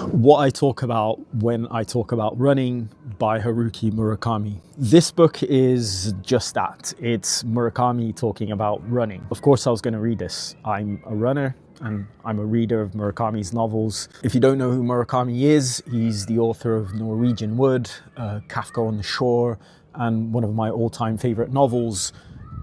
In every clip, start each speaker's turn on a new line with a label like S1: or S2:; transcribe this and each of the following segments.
S1: What I talk about when I talk about running by Haruki Murakami. This book is just that. It's Murakami talking about running. Of course, I was going to read this. I'm a runner and I'm a reader of Murakami's novels. If you don't know who Murakami is, he's the author of Norwegian Wood, Kafka on the Shore, and one of my all-time favorite novels,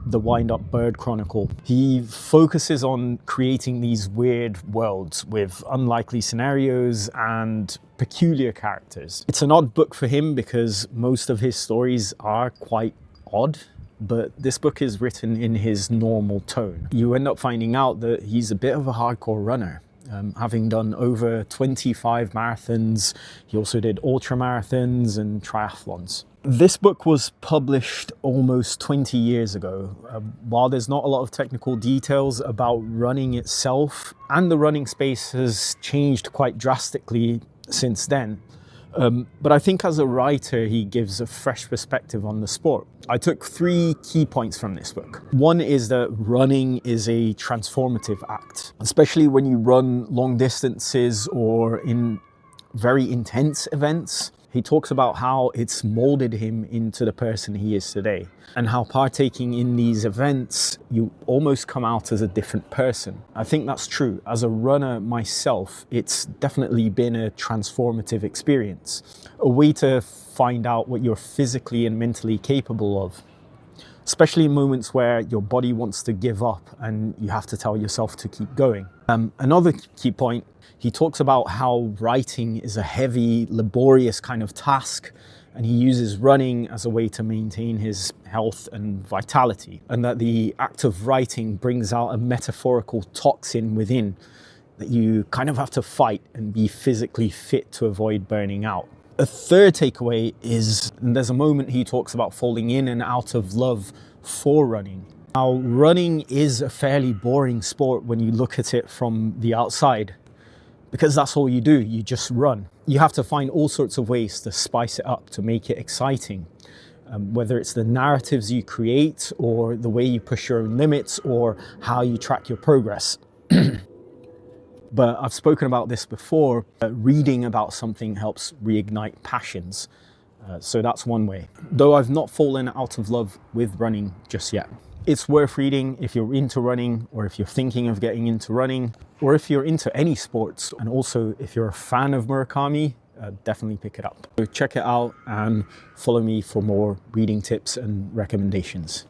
S1: The Wind-Up Bird Chronicle. He focuses on creating these weird worlds with unlikely scenarios and peculiar characters. It's an odd book for him because most of his stories are quite odd, but this book is written in his normal tone. You end up finding out that he's a bit of a hardcore runner. Having done over 25 marathons, he also did ultra marathons and triathlons. This book was published almost 20 years ago. While there's not a lot of technical details about running itself, and the running space has changed quite drastically since then, but I think as a writer, he gives a fresh perspective on the sport. I took 3 key points from this book. One is that running is a transformative act, especially when you run long distances or in very intense events. He talks about how it's molded him into the person he is today, and how partaking in these events, you almost come out as a different person. I think that's true. As a runner myself, it's definitely been a transformative experience, a way to find out what you're physically and mentally capable of, especially in moments where your body wants to give up and you have to tell yourself to keep going. Another key point, he talks about how writing is a heavy, laborious kind of task, and he uses running as a way to maintain his health and vitality, and that the act of writing brings out a metaphorical toxin within that you kind of have to fight and be physically fit to avoid burning out. A third takeaway is, and there's a moment he talks about falling in and out of love for running. Now, running is a fairly boring sport when you look at it from the outside, because that's all you do, you just run. You have to find all sorts of ways to spice it up, to make it exciting. Whether it's the narratives you create, or the way you push your own limits, or how you track your progress. But I've spoken about this before, reading about something helps reignite passions. So that's one way. Though I've not fallen out of love with running just yet. It's worth reading if you're into running, or if you're thinking of getting into running, or if you're into any sports. And also, if you're a fan of Murakami, definitely pick it up. So check it out and follow me for more reading tips and recommendations.